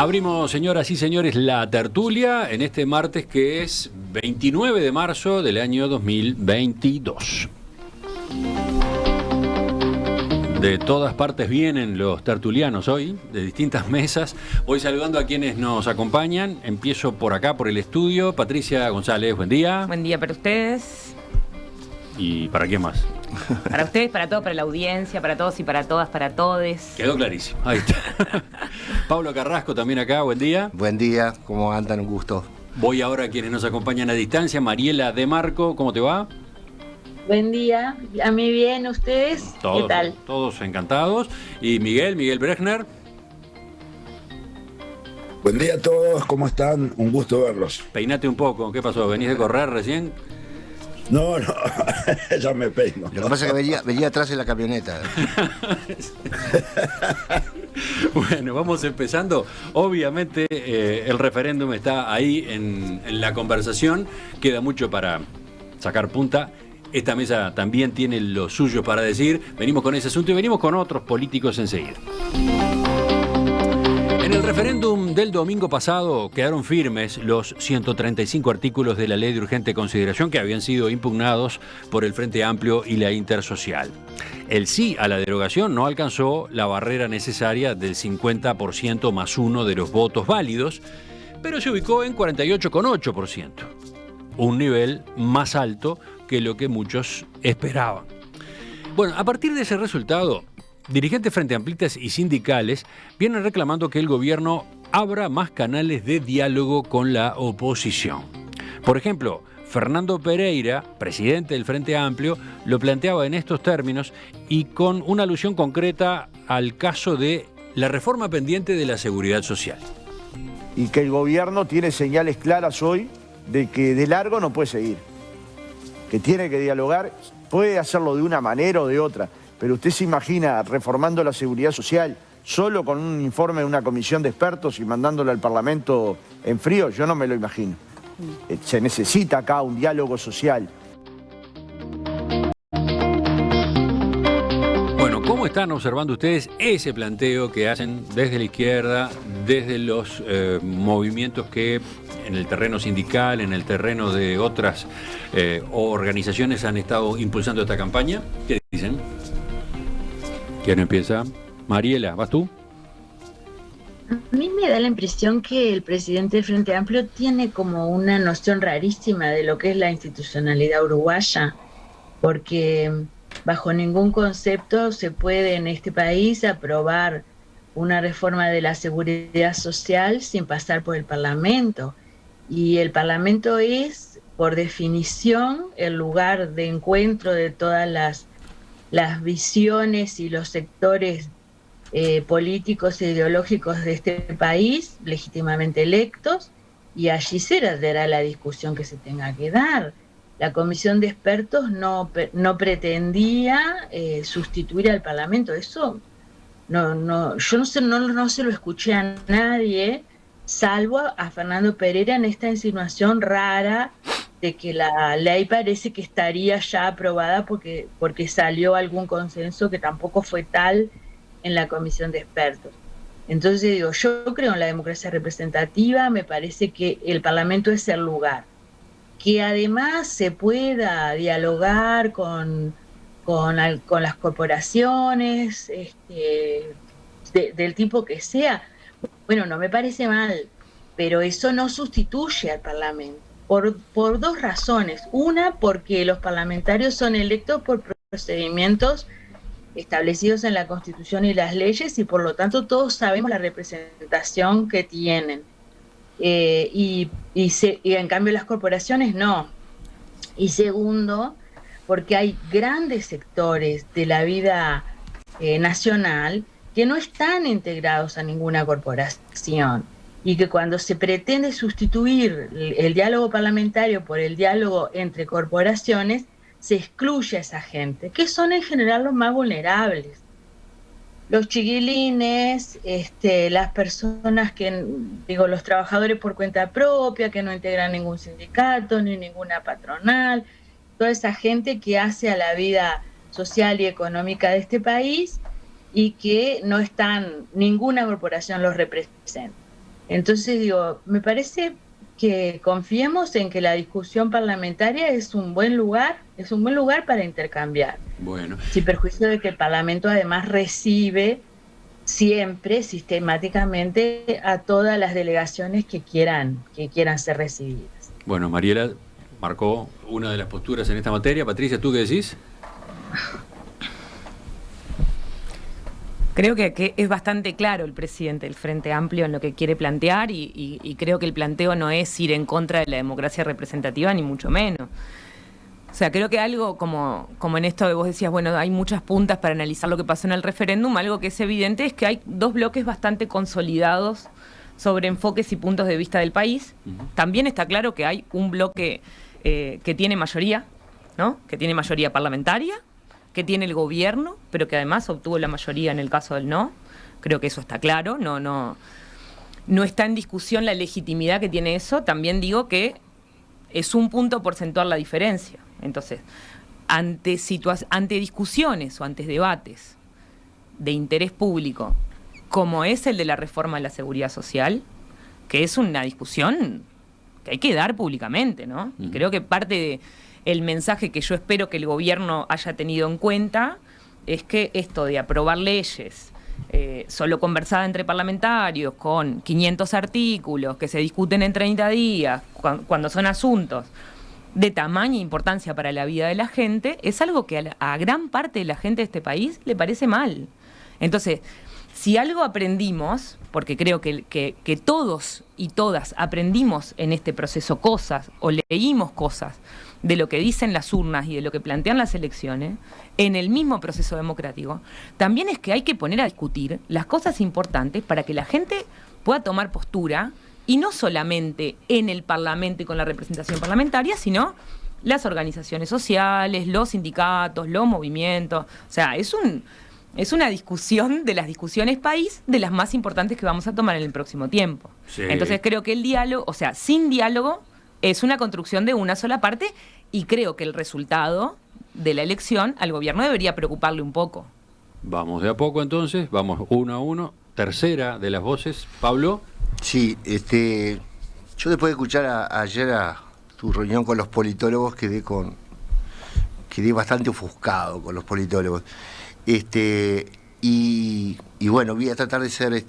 Abrimos, señoras y señores, la tertulia en este martes que es 29 de marzo del año 2022. De todas partes vienen los tertulianos hoy, de distintas mesas. Voy saludando a quienes nos acompañan. Empiezo por acá, por el estudio. Patricia González, buen día. Buen día para ustedes. ¿Y para quién más? Para ustedes, para todos, para la audiencia, para todos y para todas, para todes. Quedó clarísimo. Ahí está. Pablo Carrasco también acá, buen día. Buen día, ¿cómo andan? Un gusto. Voy ahora a quienes nos acompañan a distancia. Mariela De Marco, ¿cómo te va? Buen día, a mí bien, ¿ustedes? Todos, ¿Qué tal? Todos encantados. Y Miguel Brechner. Buen día a todos, ¿cómo están? Un gusto verlos. Peinate un poco, ¿qué pasó? ¿Venís de correr recién? No, ya me peino. Lo que pasa es que venía atrás de la camioneta. Bueno, vamos empezando. Obviamente el referéndum está ahí en la conversación. Queda mucho para sacar punta. Esta mesa también tiene lo suyo para decir. Venimos con ese asunto y venimos con otros políticos enseguida. En el referéndum del domingo pasado quedaron firmes los 135 artículos de la Ley de Urgente Consideración que habían sido impugnados por el Frente Amplio y la Intersocial. El sí a la derogación no alcanzó la barrera necesaria del 50% más uno de los votos válidos, pero se ubicó en 48,8%, un nivel más alto que lo que muchos esperaban. Bueno, a partir de ese resultado, dirigentes frente amplistas y sindicales vienen reclamando que el gobierno abra más canales de diálogo con la oposición. Por ejemplo, Fernando Pereira, presidente del Frente Amplio, lo planteaba en estos términos y con una alusión concreta al caso de la reforma pendiente de la seguridad social. Y que el gobierno tiene señales claras hoy de que de largo no puede seguir, que tiene que dialogar, puede hacerlo de una manera o de otra. Pero usted se imagina reformando la seguridad social solo con un informe de una comisión de expertos y mandándolo al Parlamento en frío, yo no me lo imagino. Se necesita acá un diálogo social. Bueno, ¿cómo están observando ustedes ese planteo que hacen desde la izquierda, desde los movimientos que en el terreno sindical, en el terreno de otras organizaciones han estado impulsando esta campaña? ¿Qué dicen? ¿Quién empieza? Mariela, ¿vas tú? A mí me da la impresión que el presidente del Frente Amplio tiene como una noción rarísima de lo que es la institucionalidad uruguaya, porque bajo ningún concepto se puede en este país aprobar una reforma de la seguridad social sin pasar por el Parlamento. Y el Parlamento es, por definición, el lugar de encuentro de todas las visiones y los sectores políticos e ideológicos de este país, legítimamente electos, y allí se dará la discusión que se tenga que dar. La comisión de expertos no pretendía sustituir al Parlamento. Eso yo no se lo escuché a nadie, salvo a Fernando Pereira en esta insinuación rara de que la ley parece que estaría ya aprobada porque salió algún consenso que tampoco fue tal en la comisión de expertos. Entonces digo, yo creo en la democracia representativa, me parece que el Parlamento es el lugar. Que además se pueda dialogar con las corporaciones, del tipo que sea, bueno, no me parece mal, pero eso no sustituye al Parlamento. Por dos razones. Una, porque los parlamentarios son electos por procedimientos establecidos en la Constitución y las leyes y por lo tanto todos sabemos la representación que tienen. Y en cambio las corporaciones no. Y segundo, porque hay grandes sectores de la vida nacional que no están integrados a ninguna corporación. Y que cuando se pretende sustituir el diálogo parlamentario por el diálogo entre corporaciones, se excluye a esa gente, que son en general los más vulnerables. Los chiquilines, las personas los trabajadores por cuenta propia, que no integran ningún sindicato ni ninguna patronal, toda esa gente que hace a la vida social y económica de este país y que no están, ninguna corporación los representa. Entonces digo, me parece que confiemos en que la discusión parlamentaria es un buen lugar para intercambiar, Bueno, sin perjuicio de que el Parlamento además recibe siempre, sistemáticamente, a todas las delegaciones que quieran ser recibidas. bueno, Mariela marcó una de las posturas en esta materia. Patricia, ¿tú qué decís? Creo que es bastante claro el presidente del Frente Amplio en lo que quiere plantear y creo que el planteo no es ir en contra de la democracia representativa, ni mucho menos. O sea, creo que algo como en esto que vos decías, bueno, hay muchas puntas para analizar lo que pasó en el referéndum, algo que es evidente es que hay dos bloques bastante consolidados sobre enfoques y puntos de vista del país. También está claro que hay un bloque que tiene mayoría, ¿no? Que tiene mayoría parlamentaria, que tiene el gobierno, pero que además obtuvo la mayoría en el caso del no. Creo que eso está claro, no está en discusión la legitimidad que tiene eso. También digo que es un punto porcentual la diferencia. Entonces, ante discusiones o ante debates de interés público, como es el de la reforma de la seguridad social, que es una discusión que hay que dar públicamente, ¿no? Y creo que parte del mensaje que yo espero que el gobierno haya tenido en cuenta es que esto de aprobar leyes solo conversada entre parlamentarios, con 500 artículos que se discuten en 30 días, cuando son asuntos de tamaña importancia para la vida de la gente, es algo que a gran parte de la gente de este país le parece mal. Entonces, si algo aprendimos, porque creo que todos y todas aprendimos en este proceso cosas, o leímos cosas de lo que dicen las urnas y de lo que plantean las elecciones, en el mismo proceso democrático, también es que hay que poner a discutir las cosas importantes para que la gente pueda tomar postura, y no solamente en el Parlamento y con la representación parlamentaria, sino las organizaciones sociales, los sindicatos, los movimientos. O sea, es una discusión de las discusiones país, de las más importantes que vamos a tomar en el próximo tiempo. Sí. Entonces creo que el diálogo, o sea, sin diálogo, es una construcción de una sola parte, y creo que el resultado de la elección al gobierno debería preocuparle un poco. Vamos de a poco entonces, vamos uno a uno. Tercera de las voces, Pablo. Sí, yo después de escuchar ayer a tu reunión con los politólogos quedé bastante ofuscado con los politólogos. Y bueno, voy a tratar de ser,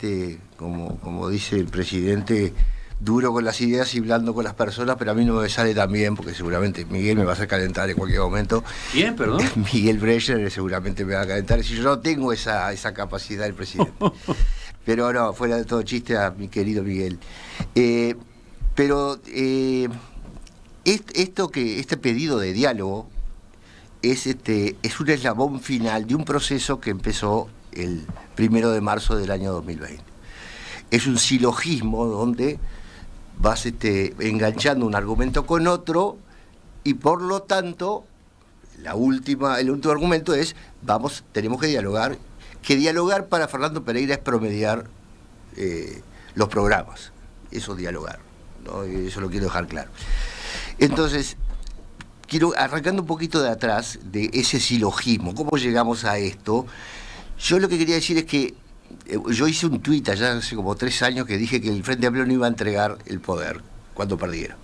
como dice el presidente, duro con las ideas y blando con las personas, pero a mí no me sale tan bien, porque seguramente Miguel me va a hacer calentar en cualquier momento. ¿Quién, perdón? Miguel Breyer seguramente me va a calentar, si yo no tengo esa capacidad del presidente. Pero no, fuera de todo chiste a mi querido Miguel. Este pedido de diálogo es un eslabón final de un proceso que empezó el 1 de marzo del año 2020. Es un silogismo donde vas enganchando un argumento con otro, y por lo tanto el último argumento es tenemos que dialogar. Que dialogar para Fernando Pereira es promediar los programas. Eso es dialogar, ¿no? Eso lo quiero dejar claro. Entonces, arrancando un poquito de atrás de ese silogismo, ¿cómo llegamos a esto? Yo lo que quería decir es que yo hice un tuit allá hace como 3 años que dije que el Frente Amplio no iba a entregar el poder cuando perdiera.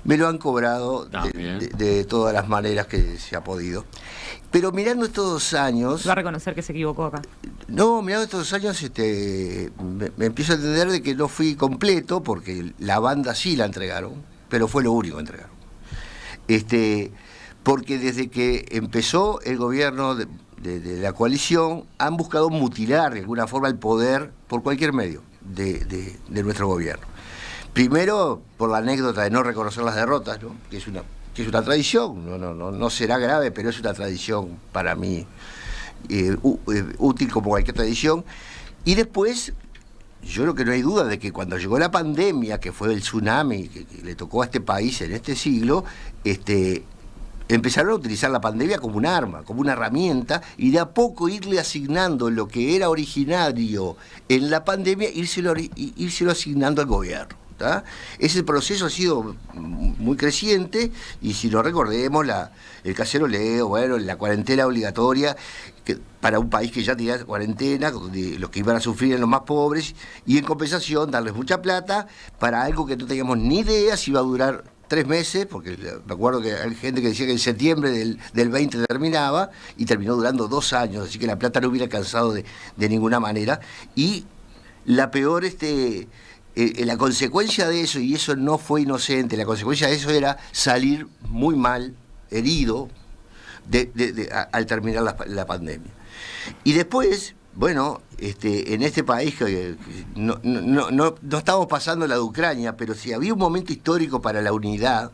Me lo han cobrado de todas las maneras que se ha podido. Pero mirando estos 2 años... Va a reconocer que se equivocó acá. No, mirando estos 2 años me empiezo a entender de que no fui completo, porque la banda sí la entregaron, pero fue lo único que entregaron. Porque desde que empezó el gobierno de la coalición, han buscado mutilar de alguna forma el poder por cualquier medio de nuestro gobierno. Primero, por la anécdota de no reconocer las derrotas, ¿no? que es una tradición, no será grave, pero es una tradición para mí útil como cualquier tradición. Y después, yo creo que no hay duda de que cuando llegó la pandemia, que fue el tsunami que le tocó a este país en este siglo, empezaron a utilizar la pandemia como un arma, como una herramienta, y de a poco irle asignando lo que era originario en la pandemia, írselo asignando al gobierno. ¿tá? Ese proceso ha sido muy creciente y si lo recordemos, el caceroleo, bueno, la cuarentena obligatoria, que para un país que ya tenía cuarentena, los que iban a sufrir eran los más pobres, y en compensación darles mucha plata para algo que no teníamos ni idea si iba a durar 3 meses, porque me acuerdo que hay gente que decía que en septiembre del 20 terminaba, y terminó durando 2 años, así que la plata no hubiera alcanzado de ninguna manera. Y la peor, la consecuencia de eso, y eso no fue inocente, la consecuencia de eso era salir muy mal, herido, al terminar la pandemia. Y después, bueno, en este país no estamos pasando la de Ucrania, pero si había un momento histórico para la unidad,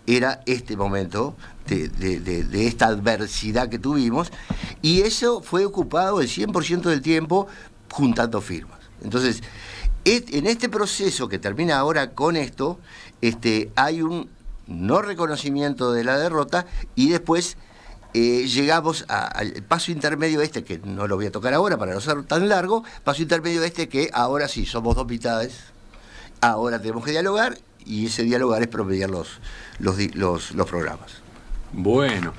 era este momento de esta adversidad que tuvimos, y eso fue ocupado el 100% del tiempo juntando firmas. Entonces, en este proceso que termina ahora con esto, hay un no reconocimiento de la derrota, y después llegamos al paso intermedio que no lo voy a tocar ahora para no ser tan largo, paso intermedio que ahora sí, somos 2 mitades, ahora tenemos que dialogar, y ese dialogar es promediar los programas. Bueno,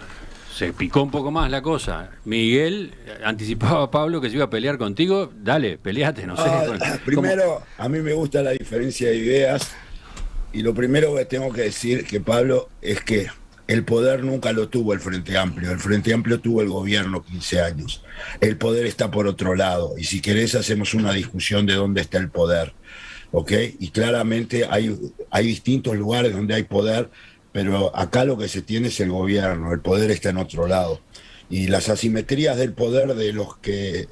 se picó un poco más la cosa. Miguel anticipaba a Pablo que se iba a pelear contigo. Dale, peleate, no sé. Primero, a mí me gusta la diferencia de ideas, y lo primero que tengo que decir que Pablo es que el poder nunca lo tuvo el Frente Amplio. El Frente Amplio tuvo el gobierno 15 años. El poder está por otro lado. Y si querés hacemos una discusión de dónde está el poder. ¿Ok? Y claramente hay distintos lugares donde hay poder, pero acá lo que se tiene es el gobierno. El poder está en otro lado. Y las asimetrías del poder de los que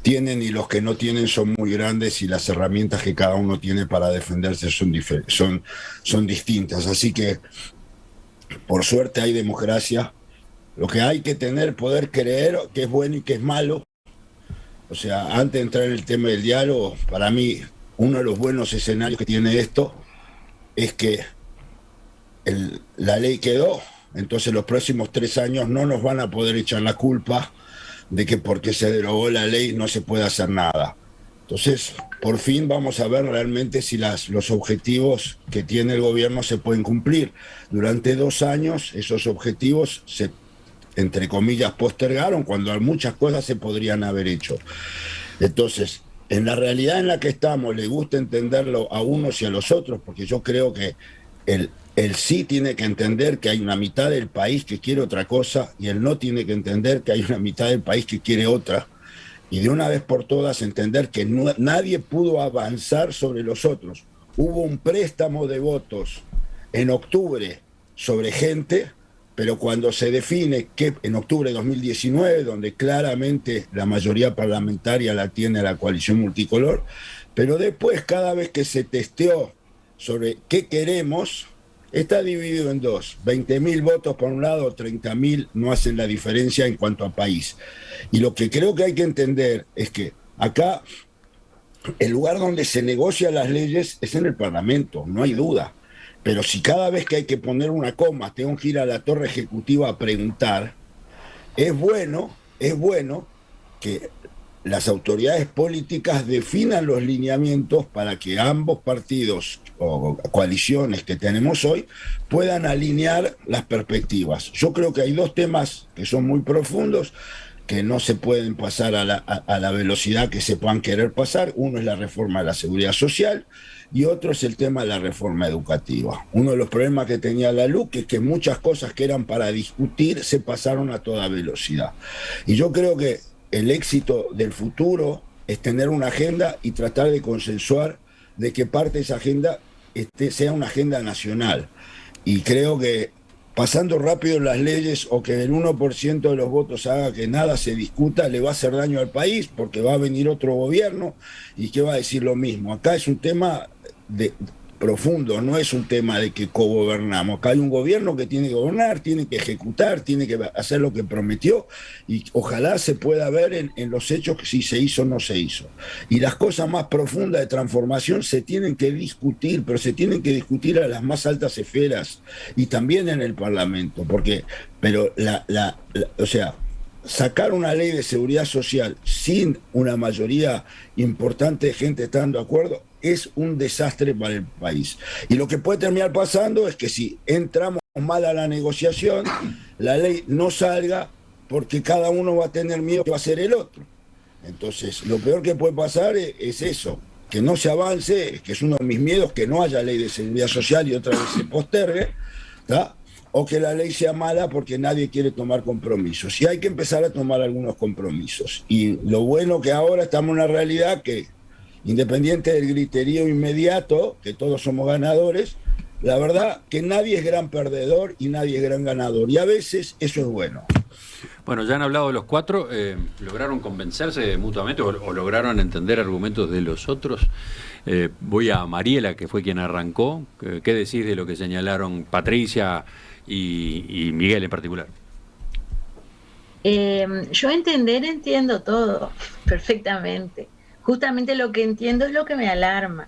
tienen y los que no tienen son muy grandes, y las herramientas que cada uno tiene para defenderse son distintas. Así que por suerte hay democracia. Lo que hay que poder creer que es bueno y que es malo. O sea, antes de entrar en el tema del diálogo, para mí uno de los buenos escenarios que tiene esto es que la ley quedó, entonces los próximos 3 años no nos van a poder echar la culpa de que porque se derogó la ley no se puede hacer nada. Entonces, por fin vamos a ver realmente si los objetivos que tiene el gobierno se pueden cumplir. Durante 2 años esos objetivos se, entre comillas, postergaron cuando muchas cosas se podrían haber hecho. Entonces, en la realidad en la que estamos, le gusta entenderlo a unos y a los otros, porque yo creo que el sí tiene que entender que hay una mitad del país que quiere otra cosa, y el no tiene que entender que hay una mitad del país que quiere otra. Y de una vez por todas entender que nadie pudo avanzar sobre los otros. Hubo un préstamo de votos en octubre sobre gente, pero cuando se define que en octubre de 2019, donde claramente la mayoría parlamentaria la tiene la coalición multicolor, pero después cada vez que se testeó sobre qué queremos, está dividido en dos. 20.000 votos por un lado, 30.000 no hacen la diferencia en cuanto a país. Y lo que creo que hay que entender es que acá el lugar donde se negocian las leyes es en el Parlamento, no hay duda. Pero si cada vez que hay que poner una coma tengo que ir a la torre ejecutiva a preguntar, es bueno que las autoridades políticas definan los lineamientos para que ambos partidos o coaliciones que tenemos hoy puedan alinear las perspectivas. Yo creo que hay 2 temas que son muy profundos, que no se pueden pasar a la velocidad que se puedan querer pasar. Uno es la reforma de la seguridad social y otro es el tema de la reforma educativa. Uno de los problemas que tenía la LUC es que muchas cosas que eran para discutir se pasaron a toda velocidad. Y yo creo que el éxito del futuro es tener una agenda y tratar de consensuar de que parte de esa agenda sea una agenda nacional. Y creo que pasando rápido las leyes o que el 1% de los votos haga que nada se discuta, le va a hacer daño al país, porque va a venir otro gobierno y que va a decir lo mismo. Acá es un tema profundo, no es un tema de que cogobernamos. Acá hay un gobierno que tiene que gobernar, tiene que ejecutar, tiene que hacer lo que prometió, y ojalá se pueda ver en los hechos si se hizo o no se hizo. Y las cosas más profundas de transformación se tienen que discutir, pero se tienen que discutir a las más altas esferas y también en el Parlamento, o sea, sacar una ley de seguridad social sin una mayoría importante de gente estando de acuerdo es un desastre para el país. Y lo que puede terminar pasando es que si entramos mal a la negociación, la ley no salga porque cada uno va a tener miedo que va a ser el otro. Entonces, lo peor que puede pasar es eso, que no se avance, que es uno de mis miedos, que no haya ley de seguridad social y otra vez se postergue, ¿tá? O que la ley sea mala porque nadie quiere tomar compromisos. Y hay que empezar a tomar algunos compromisos. Y lo bueno que ahora estamos en una realidad que, independiente del griterío inmediato, que todos somos ganadores, la verdad que nadie es gran perdedor y nadie es gran ganador. Y a veces eso es bueno. Bueno, ya han hablado los cuatro, ¿lograron convencerse mutuamente o lograron entender argumentos de los otros? Voy a Mariela, que fue quien arrancó. ¿Qué decís de lo que señalaron Patricia y Miguel en particular? Yo entiendo todo perfectamente. Justamente lo que entiendo es lo que me alarma.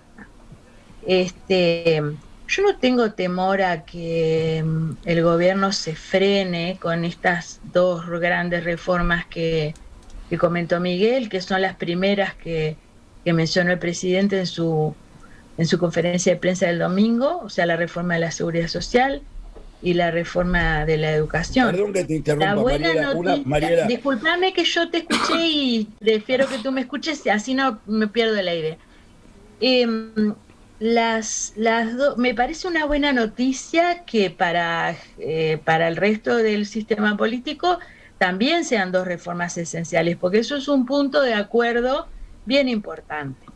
Yo no tengo temor a que el gobierno se frene con estas dos grandes reformas que comentó Miguel, que son las primeras que mencionó el presidente en su conferencia de prensa del domingo, o sea, la reforma de la seguridad social y la reforma de la educación. Perdón que te interrumpa, la buena Mariela, noticia, disculpame que yo te escuché y prefiero que tú me escuches, así no me pierdo la idea. Me parece una buena noticia que para el resto del sistema político también sean dos reformas esenciales, porque eso es un punto de acuerdo bien importante.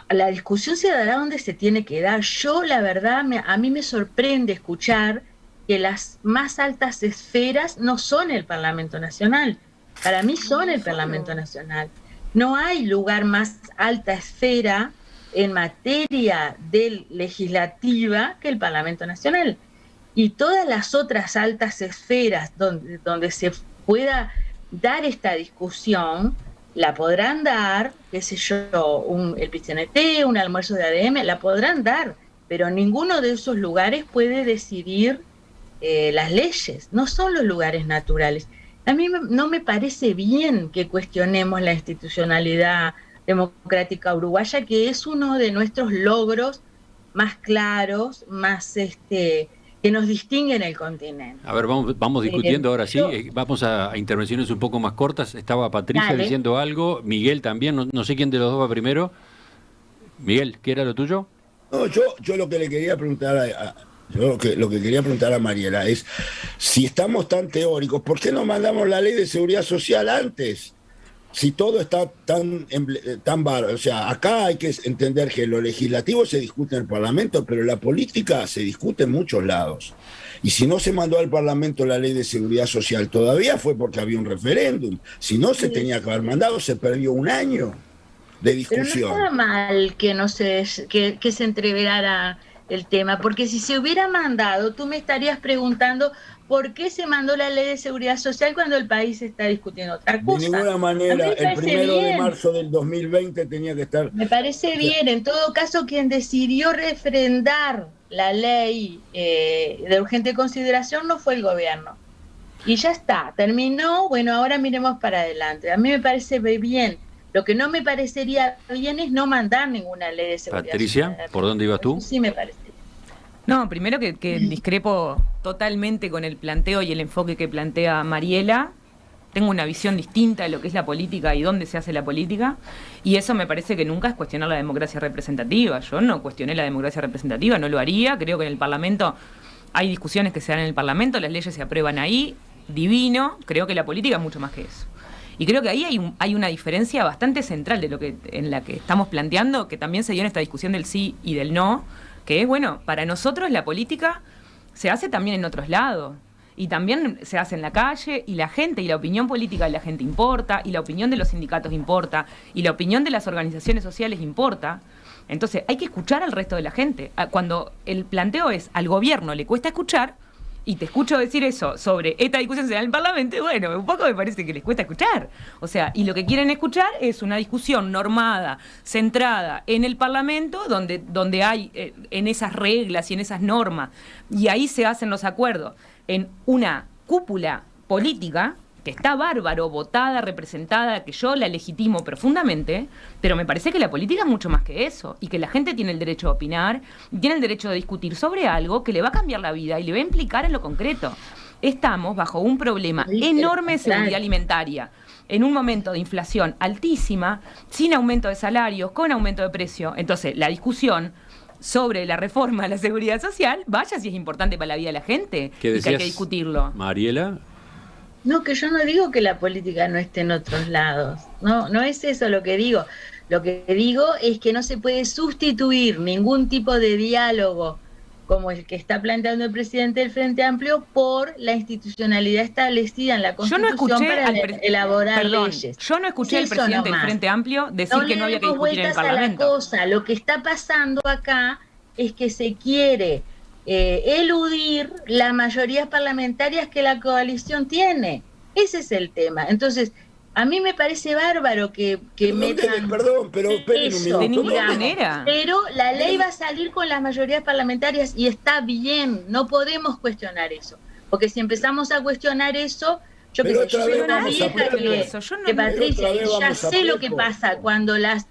La discusión se dará donde se tiene que dar. Yo, la verdad, a mí me sorprende escuchar que las más altas esferas no son el Parlamento Nacional. Para mí son el Parlamento Nacional. No hay lugar más alta esfera en materia legislativa que el Parlamento Nacional. Y todas las otras altas esferas donde se pueda dar esta discusión, la podrán dar, qué sé yo, el PCNT, un almuerzo de ADM, la podrán dar, pero ninguno de esos lugares puede decidir las leyes, no son los lugares naturales. A mí no me parece bien que cuestionemos la institucionalidad democrática uruguaya, que es uno de nuestros logros más claros, más que nos distingue en el continente. A ver, vamos discutiendo ahora sí. Vamos a intervenciones un poco más cortas. Estaba Patricia Dale. diciendo algo, Miguel también, no sé quién de los dos va primero. Miguel, ¿qué era lo tuyo? No, yo lo que le quería preguntar lo que quería preguntar a Mariela es, si estamos tan teóricos, ¿por qué no mandamos la ley de seguridad social antes? Si todo está tan bárbaro. O sea, acá hay que entender que lo legislativo se discute en el Parlamento, pero la política se discute en muchos lados. Y si no se mandó al Parlamento la ley de seguridad social todavía fue porque había un referéndum. Si no se tenía que haber mandado, se perdió un año de discusión. Pero no estaba mal que se entreverara el tema, porque si se hubiera mandado, tú me estarías preguntando por qué se mandó la ley de seguridad social cuando el país está discutiendo otra cosa. De ninguna manera, el 1 de marzo del 2020 tenía que estar... Me parece bien. En todo caso, quien decidió refrendar la ley de urgente consideración no fue el gobierno. Y ya está, terminó, bueno, ahora miremos para adelante. A mí me parece bien. Lo que no me parecería bien es no mandar ninguna ley de seguridad Patricia, social. ¿por dónde ibas tú? Eso sí me parece. No, primero que discrepo totalmente con el planteo y el enfoque que plantea Mariela. Tengo una visión distinta de lo que es la política y dónde se hace la política, y eso me parece que nunca es cuestionar la democracia representativa. Yo no cuestioné la democracia representativa, no lo haría. Creo que en el Parlamento hay discusiones que se dan en el Parlamento, las leyes se aprueban ahí, divino. Creo que la política es mucho más que eso. Y creo que ahí hay una diferencia bastante central de lo que en la que estamos planteando, que también se dio en esta discusión del sí y del no, que es, bueno, para nosotros la política se hace también en otros lados. Y también se hace en la calle, y la gente y la opinión política de la gente importa, y la opinión de los sindicatos importa, y la opinión de las organizaciones sociales importa. Entonces hay que escuchar al resto de la gente. Cuando el planteo es al gobierno le cuesta escuchar, y te escucho decir eso sobre esta discusión en el Parlamento, bueno, un poco me parece que les cuesta escuchar. O sea, y lo que quieren escuchar es una discusión normada, centrada en el Parlamento, donde hay en esas reglas y en esas normas, y ahí se hacen los acuerdos, en una cúpula política, que está bárbaro, votada, representada, que yo la legitimo profundamente, pero me parece que la política es mucho más que eso, y que la gente tiene el derecho a opinar, y tiene el derecho a discutir sobre algo que le va a cambiar la vida y le va a implicar en lo concreto. Estamos bajo un problema enorme de seguridad alimentaria, en un momento de inflación altísima, sin aumento de salarios, con aumento de precio. Entonces, la discusión sobre la reforma de la seguridad social, vaya si es importante para la vida de la gente, ¿Qué y que hay decías, que discutirlo. Mariela? No, que yo no digo que la política no esté en otros lados. No, no es eso lo que digo. Lo que digo es que no se puede sustituir ningún tipo de diálogo como el que está planteando el presidente del Frente Amplio por la institucionalidad establecida en la Constitución para elaborar leyes. Yo no escuché al presidente del Frente Amplio decir que no había que discutir en el Parlamento. Cosa. Lo que está pasando acá es que se quiere eludir las mayorías parlamentarias que la coalición tiene. Ese es el tema. Entonces, a mí me parece bárbaro que metan... Perdón, pero esperen un minuto. De ninguna manera. Pero la ley va a salir con las mayorías parlamentarias y está bien, no podemos cuestionar eso. Porque si empezamos a cuestionar eso, yo que sé, yo soy una vieja que Patricia, y ya sé lo que pasa cuando las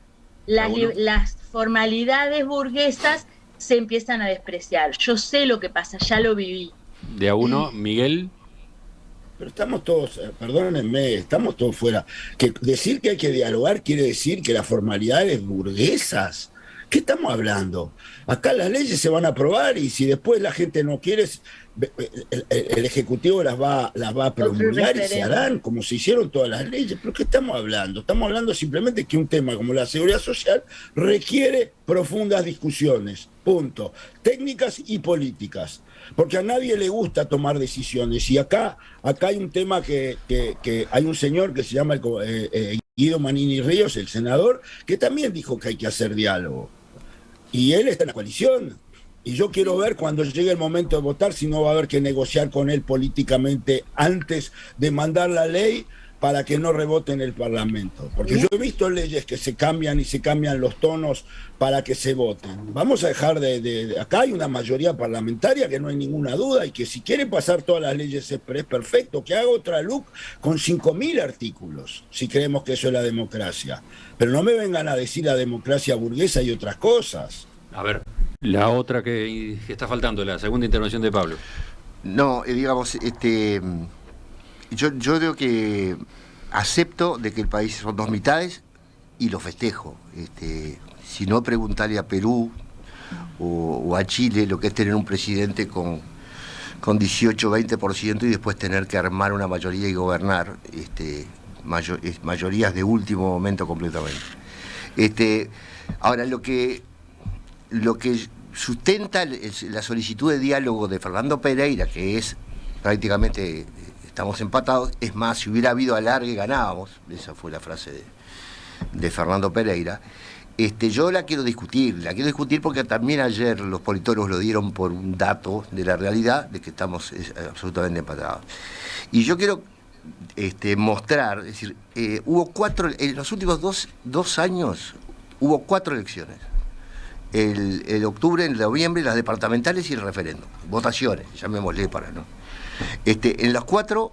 formalidades burguesas se empiezan a despreciar. Yo sé lo que pasa, ya lo viví. De a uno, Miguel. Pero estamos todos, perdónenme, estamos todos fuera. Que decir que hay que dialogar quiere decir que las formalidades burguesas. ¿Qué estamos hablando? Acá las leyes se van a aprobar y si después la gente no quiere, el Ejecutivo las va a promulgar y se harán como se hicieron todas las leyes. ¿Pero qué estamos hablando? Estamos hablando simplemente que un tema como la seguridad social requiere profundas discusiones, punto. Técnicas y políticas. Porque a nadie le gusta tomar decisiones. Y acá hay un tema que hay un señor que se llama Guido Manini Ríos, el senador, que también dijo que hay que hacer diálogo. Y él está en la coalición. Y yo quiero ver cuando llegue el momento de votar si no va a haber que negociar con él políticamente antes de mandar la ley para que no rebote en el Parlamento. Porque yo he visto leyes que se cambian y se cambian los tonos para que se voten. Vamos a dejar acá hay una mayoría parlamentaria que no hay ninguna duda y que si quiere pasar todas las leyes es perfecto, que haga otra LUC con 5.000 artículos, si creemos que eso es la democracia. Pero no me vengan a decir la democracia burguesa y otras cosas. A ver, la otra que está faltando, la segunda intervención de Pablo. No, digamos, yo creo que acepto de que el país son dos mitades y lo festejo. Si no, preguntarle a Perú o a Chile lo que es tener un presidente con 18-20% y después tener que armar una mayoría y gobernar, mayorías de último momento completamente. Ahora, lo que sustenta la solicitud de diálogo de Fernando Pereira, que es prácticamente estamos empatados, es más, si hubiera habido alargue ganábamos, esa fue la frase de Fernando Pereira. Yo la quiero discutir porque también ayer los politólogos lo dieron por un dato de la realidad de que estamos absolutamente empatados. Y yo quiero mostrar, es decir, en los últimos dos años hubo 4 elecciones. El octubre, el noviembre, las departamentales y el referéndum. Votaciones, llamémosle para no. En las 4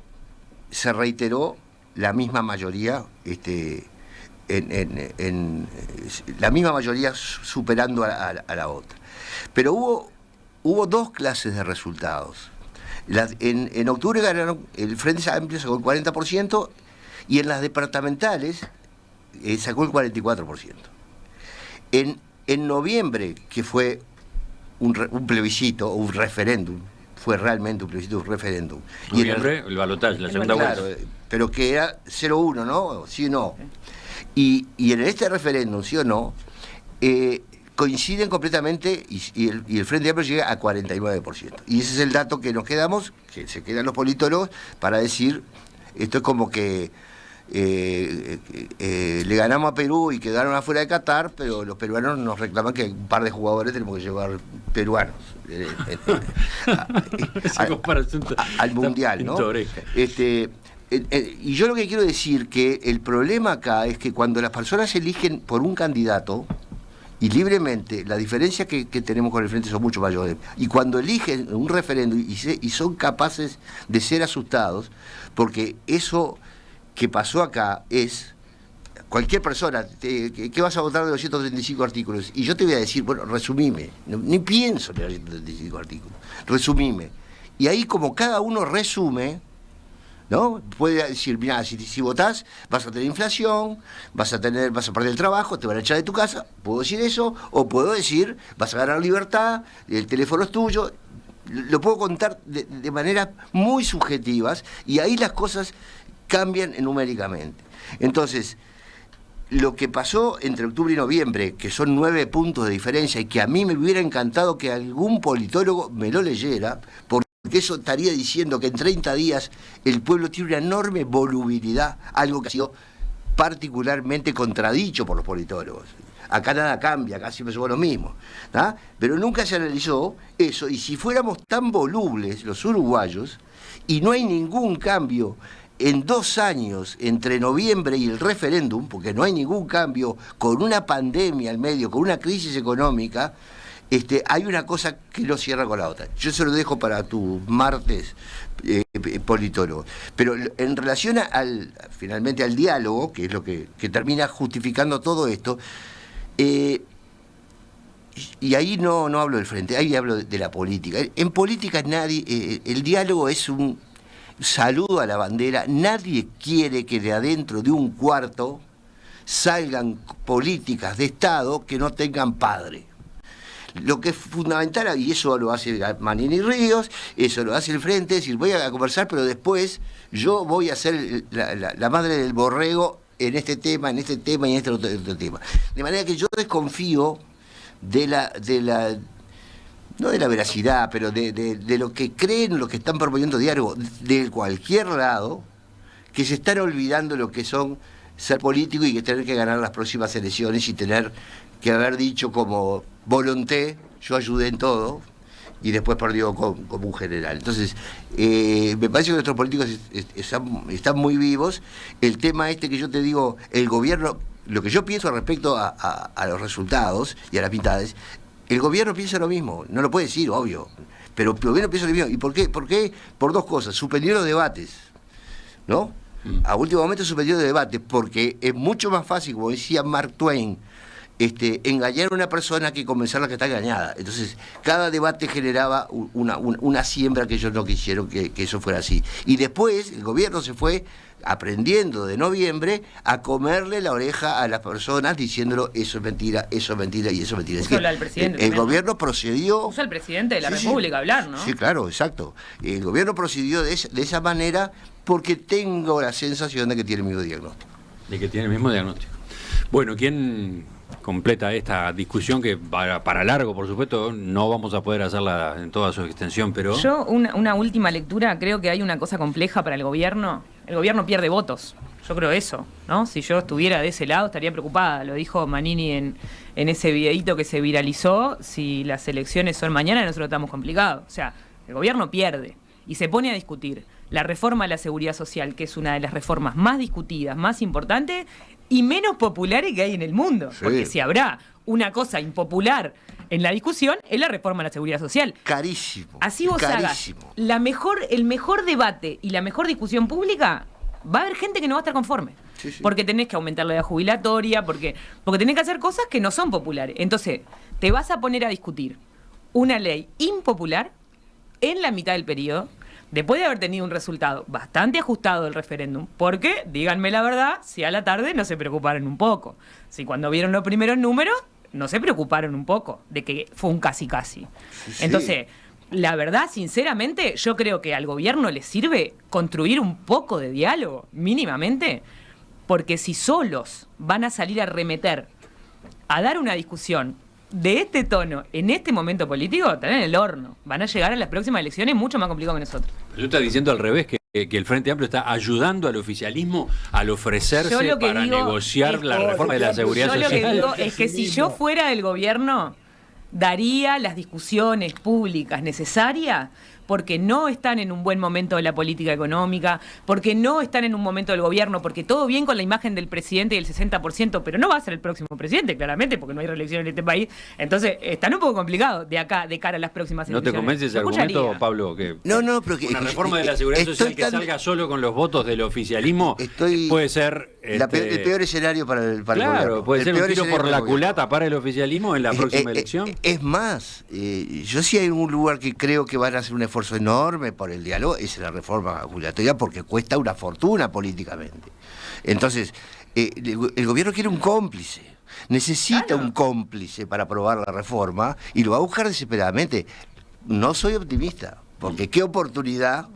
se reiteró la misma mayoría, la misma mayoría superando a la otra. Pero hubo 2 clases de resultados. En octubre ganaron, el Frente Amplio sacó el 40% y en las departamentales sacó el 44%. En noviembre, que fue un plebiscito o un referéndum, fue realmente un plebiscito, un referéndum. Noviembre, el balotaje, la segunda vuelta. Claro, pero que era 0-1, ¿no? Sí o no. Y en este referéndum, sí o no, coinciden completamente y el Frente Amplio llega a 49%. Y ese es el dato que nos quedamos, que se quedan los politólogos, para decir, esto es como que le ganamos a Perú y quedaron afuera de Qatar, pero los peruanos nos reclaman que un par de jugadores tenemos que llevar peruanos al Mundial, ¿no? Y yo lo que quiero decir que el problema acá es que cuando las personas eligen por un candidato y libremente, la diferencia que tenemos con el Frente son mucho mayores. Y cuando eligen un referéndum y son capaces de ser asustados, porque eso que pasó acá es... Cualquier persona, ¿qué vas a votar de los 135 artículos? Y yo te voy a decir, bueno, resumime, ni pienso en los 135 artículos, resumime. Y ahí como cada uno resume, ¿no? Puede decir, mira, si votás vas a tener inflación, vas a perder el trabajo, te van a echar de tu casa, puedo decir eso, o puedo decir, vas a ganar libertad, el teléfono es tuyo. Lo puedo contar de maneras muy subjetivas y ahí las cosas cambian numéricamente. Entonces, lo que pasó entre octubre y noviembre, que son 9 puntos de diferencia y que a mí me hubiera encantado que algún politólogo me lo leyera, porque eso estaría diciendo que en 30 días el pueblo tiene una enorme volubilidad, algo que ha sido particularmente contradicho por los politólogos. Acá nada cambia, acá siempre somos lo mismo, ¿tá? Pero nunca se analizó eso, y si fuéramos tan volubles los uruguayos, y no hay ningún cambio en 2 años entre noviembre y el referéndum, porque no hay ningún cambio, con una pandemia al medio, con una crisis económica, hay una cosa que no cierra con la otra. Yo se lo dejo para tu martes, politólogo. Pero en relación finalmente al diálogo, que es lo que termina justificando todo esto, y ahí no hablo del frente, ahí hablo de la política. En política el diálogo es un saludo a la bandera. Nadie quiere que de adentro de un cuarto salgan políticas de Estado que no tengan padre. Lo que es fundamental, y eso lo hace Manini Ríos, eso lo hace el Frente, es decir, voy a conversar, pero después yo voy a ser la madre del borrego en este tema y en este otro tema. De manera que yo desconfío no de la veracidad, pero de lo que creen los que están proponiendo diálogo de cualquier lado, que se están olvidando lo que son ser político y que tener que ganar las próximas elecciones y tener que haber dicho como volonté, yo ayudé en todo, y después perdió como un general. Entonces, me parece que nuestros políticos están muy vivos. El tema que yo te digo, el gobierno, lo que yo pienso respecto a los resultados y a las pintadas, el gobierno piensa lo mismo, no lo puede decir, obvio, pero el gobierno piensa lo mismo. ¿Y por qué? Por 2 cosas. Suspendió los debates, ¿no? A último momento suspendió los debates, porque es mucho más fácil, como decía Mark Twain, engañar a una persona que convencerla que está engañada. Entonces, cada debate generaba una siembra que ellos no quisieron que eso fuera así. Y después el gobierno se fue aprendiendo de noviembre a comerle la oreja a las personas diciéndolo eso es mentira y eso es mentira. Es que el gobierno procedió... Usa el presidente de la República a hablar, ¿no? Sí, claro, exacto. El gobierno procedió de esa manera porque tengo la sensación de que tiene el mismo diagnóstico. De que tiene el mismo diagnóstico. Bueno, ¿quién completa esta discusión que para largo, por supuesto, no vamos a poder hacerla en toda su extensión, pero... Yo, una última lectura, creo que hay una cosa compleja para el gobierno. El gobierno pierde votos, yo creo eso, ¿no? Si yo estuviera de ese lado estaría preocupada, lo dijo Manini en ese videíto que se viralizó, si las elecciones son mañana nosotros estamos complicados. O sea, el gobierno pierde y se pone a discutir la reforma a la seguridad social, que es una de las reformas más discutidas, más importantes y menos populares que hay en el mundo. Sí. Porque si habrá una cosa impopular en la discusión, es la reforma a la seguridad social. Carísimo. Así vos carísimo. Hagas el mejor debate y la mejor discusión pública, va a haber gente que no va a estar conforme. Sí, sí. Porque tenés que aumentar la edad jubilatoria, porque tenés que hacer cosas que no son populares. Entonces, te vas a poner a discutir una ley impopular en la mitad del periodo, después de haber tenido un resultado bastante ajustado del referéndum, porque, díganme la verdad, si a la tarde no se preocuparon un poco. Si cuando vieron los primeros números, no se preocuparon un poco de que fue un casi. Sí. Entonces, la verdad, sinceramente, yo creo que al gobierno le sirve construir un poco de diálogo, mínimamente, porque si solos van a salir a remeter, a dar una discusión de este tono, en este momento político, están en el horno. Van a llegar a las próximas elecciones mucho más complicado que nosotros. Pero tú estás diciendo al revés, que el Frente Amplio está ayudando al oficialismo al ofrecerse para negociar la reforma de la seguridad social. Yo lo que digo es que si yo fuera del gobierno, daría las discusiones públicas necesarias porque no están en un buen momento de la política económica, porque no están en un momento del gobierno, porque todo bien con la imagen del presidente y el 60%, pero no va a ser el próximo presidente, claramente, porque no hay reelección en este país. Entonces, están un poco complicados de acá, de cara a las próximas ¿No elecciones. te convence ese argumento, Pablo? Que No, pero que una reforma de la seguridad social que salga solo con los votos del oficialismo puede ser... el peor escenario para el claro, gobierno. Puede ser un tiro por la culata para el oficialismo en la próxima elección. Es más, yo sí hay un lugar que creo que van a hacer un esfuerzo enorme por el diálogo, es la reforma jubilatoria, porque cuesta una fortuna políticamente. Entonces, el gobierno quiere un cómplice, necesita un cómplice para aprobar la reforma y lo va a buscar desesperadamente. No soy optimista, porque qué oportunidad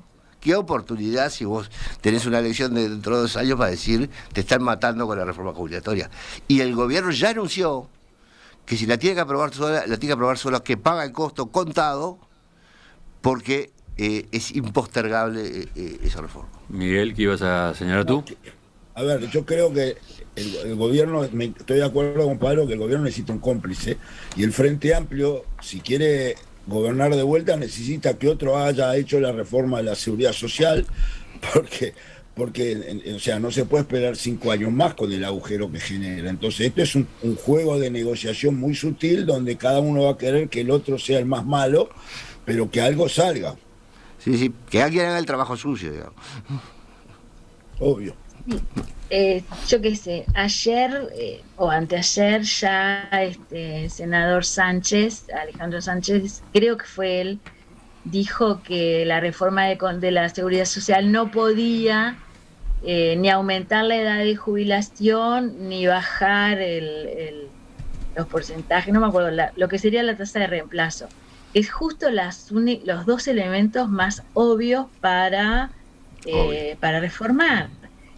si vos tenés una elección dentro de 2 años para decir te están matando con la reforma jubilatoria. Y el gobierno ya anunció que si la tiene que aprobar sola, la tiene que aprobar sola, que paga el costo contado, porque es impostergable esa reforma. Miguel, ¿qué ibas a señalar tú? A ver, yo creo que el gobierno, estoy de acuerdo con Pablo, que el gobierno necesita un cómplice, y el Frente Amplio, si quiere gobernar de vuelta, necesita que otro haya hecho la reforma de la seguridad social, porque o sea, no se puede esperar 5 años más con el agujero que genera. Entonces, esto es un juego de negociación muy sutil, donde cada uno va a querer que el otro sea el más malo, pero que algo salga. Sí, que alguien haga el trabajo sucio, digamos. Obvio. Yo qué sé, ayer o anteayer ya senador Sánchez, Alejandro Sánchez, creo que fue él, dijo que la reforma de la seguridad social no podía ni aumentar la edad de jubilación ni bajar los porcentajes, no me acuerdo, lo que sería la tasa de reemplazo. Es justo los 2 elementos más obvios para reformar.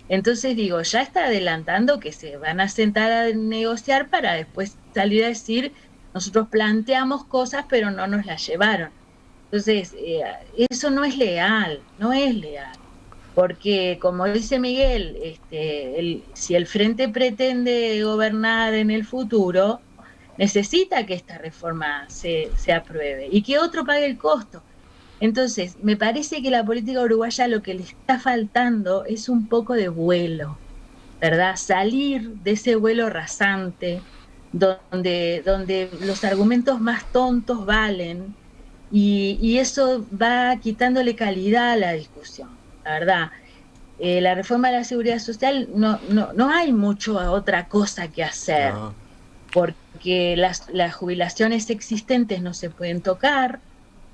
Entonces digo, ya está adelantando que se van a sentar a negociar para después salir a decir, nosotros planteamos cosas pero no nos las llevaron. Entonces, eso no es leal, porque como dice Miguel, si el Frente pretende gobernar en el futuro, necesita que esta reforma se apruebe y que otro pague el costo. Entonces, me parece que la política uruguaya lo que le está faltando es un poco de vuelo, ¿verdad? Salir de ese vuelo rasante, donde los argumentos más tontos valen, y eso va quitándole calidad a la discusión, la verdad. La reforma de la seguridad social no hay mucho otra cosa que hacer, porque las jubilaciones existentes no se pueden tocar,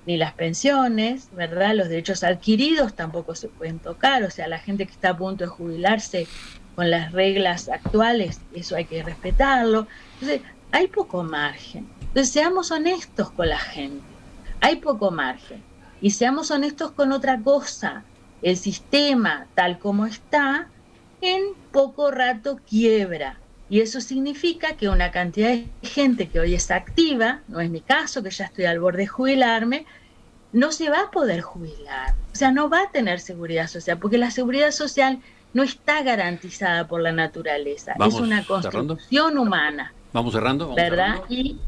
ni las pensiones, ¿verdad? Los derechos adquiridos tampoco se pueden tocar, o sea, la gente que está a punto de jubilarse con las reglas actuales, eso hay que respetarlo. Entonces, hay poco margen. Entonces, seamos honestos con la gente. Hay poco margen. Y seamos honestos con otra cosa. El sistema, tal como está, en poco rato quiebra. Y eso significa que una cantidad de gente que hoy es activa, no es mi caso, que ya estoy al borde de jubilarme, no se va a poder jubilar. O sea, no va a tener seguridad social, porque la seguridad social no está garantizada por la naturaleza. Es una construcción humana. Vamos cerrando. ¿Verdad? Y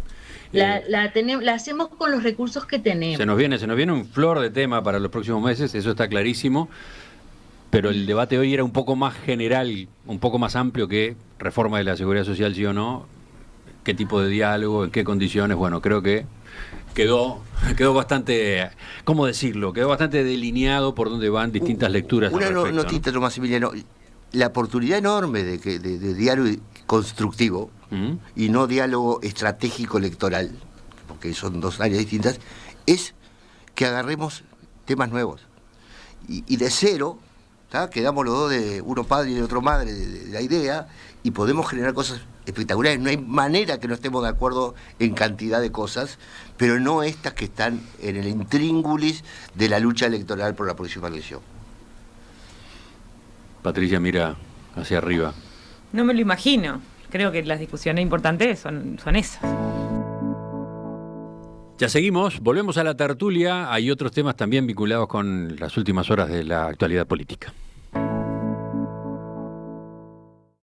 la hacemos con los recursos que tenemos. Se nos viene un flor de tema para los próximos meses, eso está clarísimo. Pero el debate hoy era un poco más general, un poco más amplio que reforma de la seguridad social, sí o no, qué tipo de diálogo, en qué condiciones. Bueno, creo que quedó bastante, ¿cómo decirlo? Quedó bastante delineado por dónde van distintas lecturas. Una notita, Tomás Emiliano, la oportunidad enorme de diálogo constructivo y no diálogo estratégico electoral, porque son 2 áreas distintas, es que agarremos temas nuevos y de cero. Quedamos los dos, de uno padre y de otro madre, de la idea, y podemos generar cosas espectaculares. No hay manera que no estemos de acuerdo en cantidad de cosas, pero no estas que están en el intríngulis de la lucha electoral por la próxima elección. Patricia mira hacia arriba. No me lo imagino. Creo que las discusiones importantes son esas. Ya seguimos, volvemos a la tertulia. Hay otros temas también vinculados con las últimas horas de la actualidad política.